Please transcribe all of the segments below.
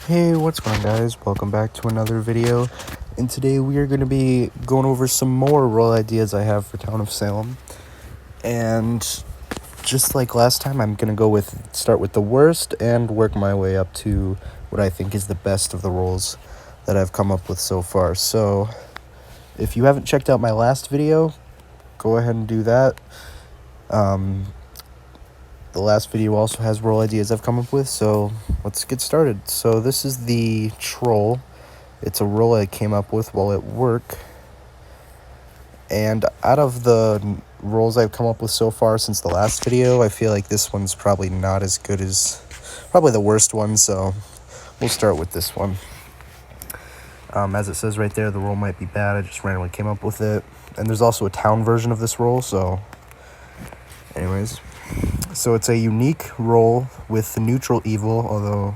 Hey, what's going on, guys? Welcome back to another video, and today we are going to be going over some more role ideas I have for Town of Salem. And just like last time, I'm going to start with the worst and work my way up to what I think is the best of the roles that I've come up with so far. So if you haven't checked out my last video, go ahead and do that. The last video also has role ideas I've come up with, so let's get started. So this is the troll. It's a role I came up with while at work. And out of the roles I've come up with so far since the last video, I feel like this one's probably not as good as, probably the worst one, so we'll start with this one. As it says right there, the role might be bad. I just randomly came up with it. And there's also a town version of this role, so anyways. So it's a unique role with neutral evil, although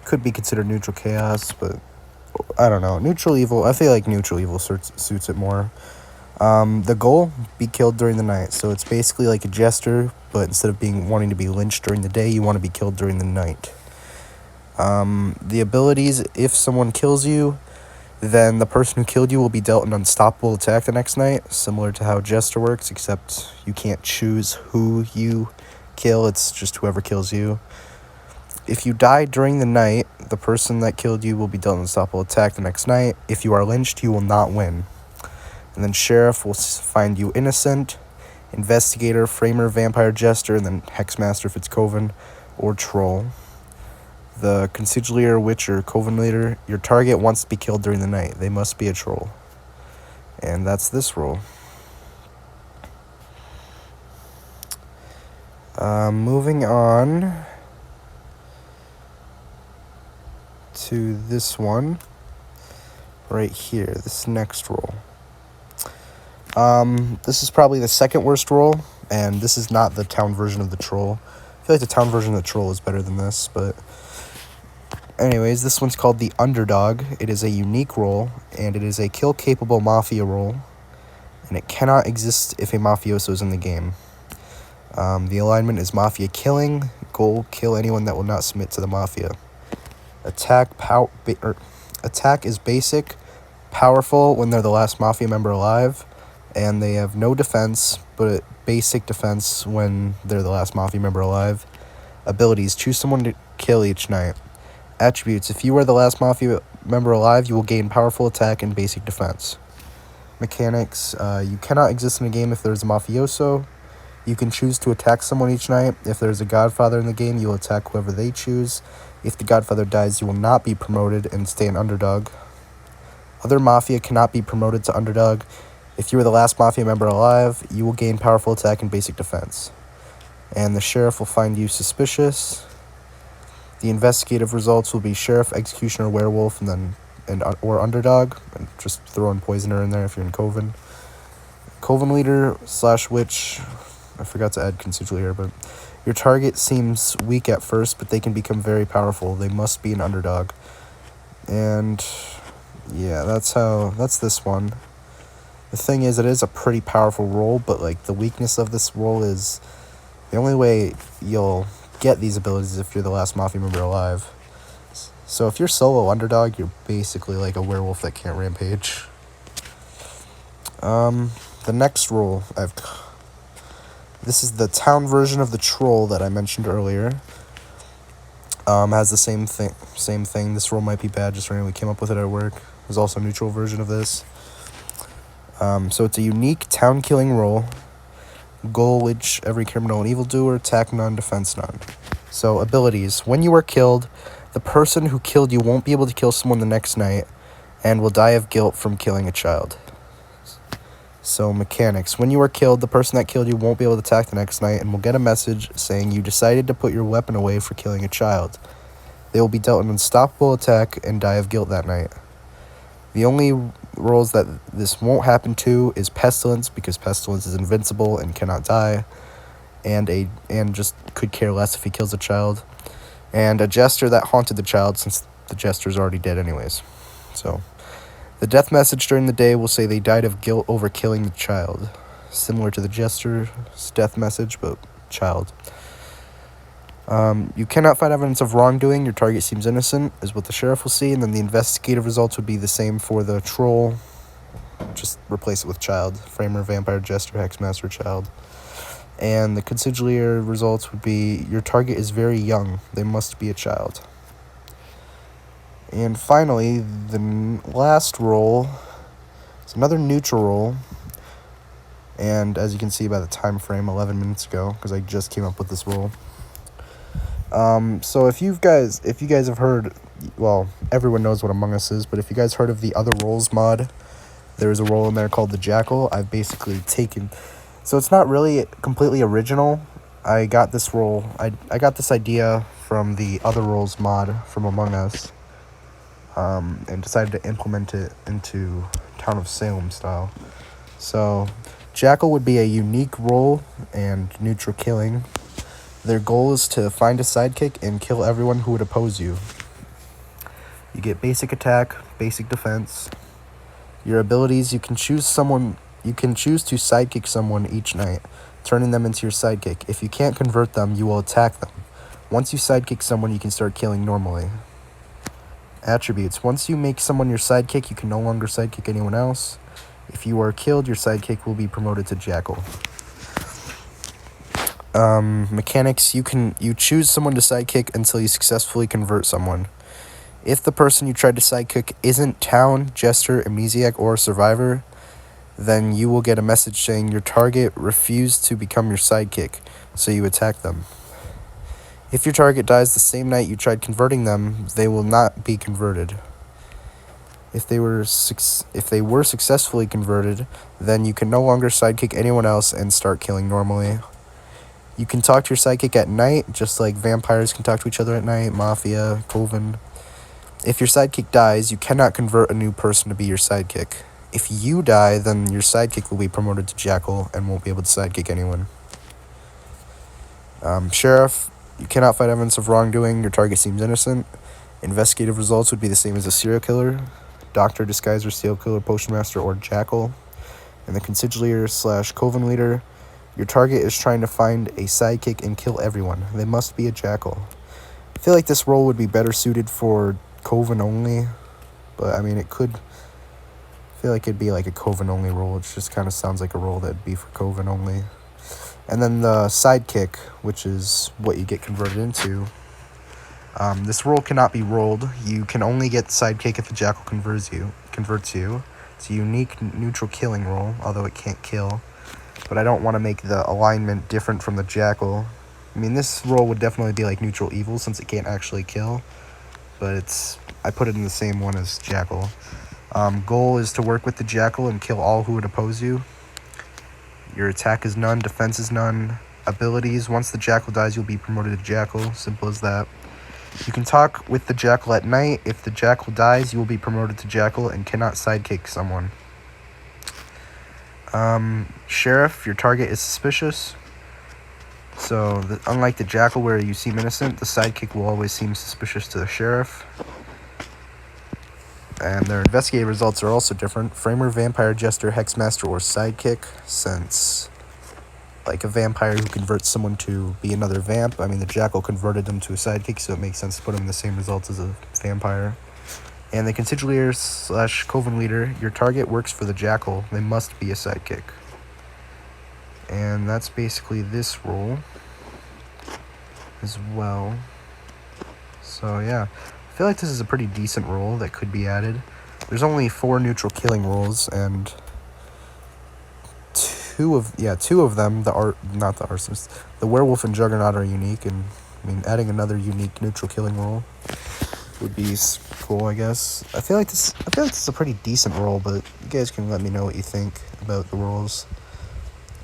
could be considered neutral chaos, but I don't know. Neutral evil, I feel like neutral evil suits it more. The goal, be killed during the night. So it's basically like a jester, but instead of wanting to be lynched during the day, you want to be killed during the night. The abilities, if someone kills you, then the person who killed you will be dealt an unstoppable attack the next night, similar to how Jester works, except you can't choose who you kill, it's just whoever kills you. If you die during the night, the person that killed you will be dealt an unstoppable attack the next night. If you are lynched, you will not win. And then Sheriff will find you innocent, Investigator, Framer, Vampire, Jester, and then Hexmaster if it's Coven, or Troll. The Consigliere, Witch, or Coven Leader, your target wants to be killed during the night. They must be a troll. And that's this role. Moving on to this one right here, this next role. This is probably the second worst role, and this is not the town version of the troll. I feel like the town version of the troll is better than this, but anyways, this one's called the underdog. It is a unique role, and it is a kill-capable mafia role, and it cannot exist if a mafioso is in the game. The alignment is mafia killing. Goal, kill anyone that will not submit to the mafia. Attack is basic, powerful when they're the last mafia member alive, and they have no defense, but basic defense when they're the last mafia member alive. Abilities, choose someone to kill each night. Attributes, if you are the last mafia member alive, you will gain powerful attack and basic defense. Mechanics, you cannot exist in a game if there's a mafioso. You can choose to attack someone each night. If there's a godfather in the game, you will attack whoever they choose. If the godfather dies, you will not be promoted and stay an underdog. Other mafia cannot be promoted to underdog. If you are the last mafia member alive, you will gain powerful attack and basic defense. And the sheriff will find you suspicious. The investigative results will be sheriff, executioner, werewolf, or underdog. And just throw in poisoner in there if you're in Coven. Coven leader / witch. I forgot to add consigliere, but your target seems weak at first, but they can become very powerful. They must be an underdog. And yeah, that's this one. The thing is, it is a pretty powerful role, but like the weakness of this role is the only way you'll get these abilities is if you're the last mafia member alive. So if you're solo underdog, you're basically like a werewolf that can't rampage. The next role this is the town version of the troll that I mentioned earlier. Has the same thing. This role might be bad, just randomly came up with it at work. There's also a neutral version of this. So it's a unique town killing role. Goal, which every criminal and evildoer, attack none, defense none. So abilities, when you are killed, the person who killed you won't be able to kill someone the next night and will die of guilt from killing a child. So mechanics, when you are killed, the person that killed you won't be able to attack the next night and will get a message saying you decided to put your weapon away for killing a child. They will be dealt an unstoppable attack and die of guilt that night. The only roles that this won't happen to is pestilence, because pestilence is invincible and cannot die, and just could care less if he kills a child, and a jester that haunted the child, since the jester's already dead anyways. So the death message during the day will say they died of guilt over killing the child, similar to the jester's death message, but child. You cannot find evidence of wrongdoing. Your target seems innocent, is what the sheriff will see. And then the investigative results would be the same for the troll. Just replace it with child. Framer, vampire, jester, hexmaster, child. And the consigliere results would be your target is very young. They must be a child. And finally, the last roll is another neutral roll. And as you can see by the time frame, 11 minutes ago, because I just came up with this roll. So if you guys have heard, well, everyone knows what Among Us is, but if you guys heard of the Other Rolls mod, there's a roll in there called the Jackal. I've basically taken, so it's not really completely original. I got this roll, I got this idea from the Other Rolls mod from Among Us, and decided to implement it into Town of Salem style. So Jackal would be a unique roll and neutral killing. Their goal is to find a sidekick and kill everyone who would oppose you. You get basic attack, basic defense. Your abilities, you can choose to sidekick someone each night, turning them into your sidekick. If you can't convert them, you will attack them. Once you sidekick someone, you can start killing normally. Attributes, once you make someone your sidekick, you can no longer sidekick anyone else. If you are killed, your sidekick will be promoted to jackal. Mechanics, you choose someone to sidekick until you successfully convert someone. If the person you tried to sidekick isn't Town, Jester, Amnesiac, or Survivor, then you will get a message saying your target refused to become your sidekick, so you attack them. If your target dies the same night you tried converting them, they will not be converted. If they were successfully converted, then you can no longer sidekick anyone else and start killing normally. You can talk to your sidekick at night, just like vampires can talk to each other at night, Mafia, Coven. If your sidekick dies, you cannot convert a new person to be your sidekick. If you die, then your sidekick will be promoted to jackal and won't be able to sidekick anyone. Sheriff, you cannot find evidence of wrongdoing. Your target seems innocent. Investigative results would be the same as a serial killer. Doctor, disguiser, serial killer, potion master, or jackal. And the consigliere / coven leader, your target is trying to find a sidekick and kill everyone. They must be a jackal. I feel like this role would be better suited for Coven only, but I mean, I feel like it'd be like a Coven only role. It just kind of sounds like a role that'd be for Coven only. And then the sidekick, which is what you get converted into. This role cannot be rolled. You can only get sidekick if a jackal converts you. It's a unique neutral killing role, although it can't kill. But I don't want to make the alignment different from the jackal. I mean, this role would definitely be like neutral evil since it can't actually kill. But I put it in the same one as jackal. Goal is to work with the jackal and kill all who would oppose you. Your attack is none, defense is none. Abilities, once the jackal dies, you'll be promoted to jackal. Simple as that. You can talk with the jackal at night. If the jackal dies, you will be promoted to jackal and cannot sidekick someone. Sheriff, your target is suspicious. So, unlike the jackal where you seem innocent, the sidekick will always seem suspicious to the sheriff. And their investigative results are also different. Framer, vampire, jester, hexmaster, or sidekick, since like a vampire who converts someone to be another vamp. I mean, the jackal converted them to a sidekick, so it makes sense to put them in the same results as a vampire. And the consigliere / coven leader, your target works for the jackal. They must be a sidekick. And that's basically this role as well. So yeah, I feel like this is a pretty decent role that could be added. There's only 4 neutral killing roles, and two of them, the werewolf and juggernaut are unique, and I mean, adding another unique neutral killing role would be cool, I guess. I feel like this is a pretty decent role, but you guys can let me know what you think about the roles.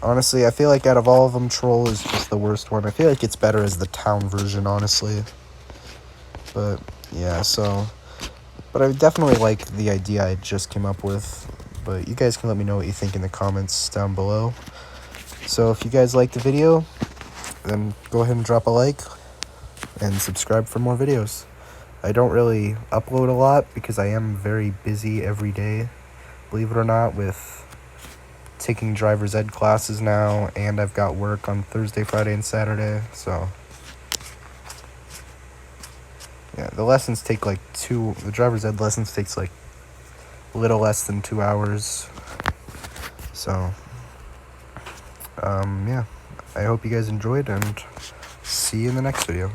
Honestly, I feel like out of all of them, Troll is just the worst one. I feel like it's better as the town version, honestly. But yeah, but I definitely like the idea I just came up with. But you guys can let me know what you think in the comments down below. So if you guys liked the video, then go ahead and drop a like and subscribe for more videos. I don't really upload a lot because I am very busy every day, believe it or not, with taking driver's ed classes now, and I've got work on Thursday, Friday, and Saturday, so Yeah, the lessons take like the driver's ed lessons takes like a little less than 2 hours. So, yeah, I hope you guys enjoyed, and see you in the next video.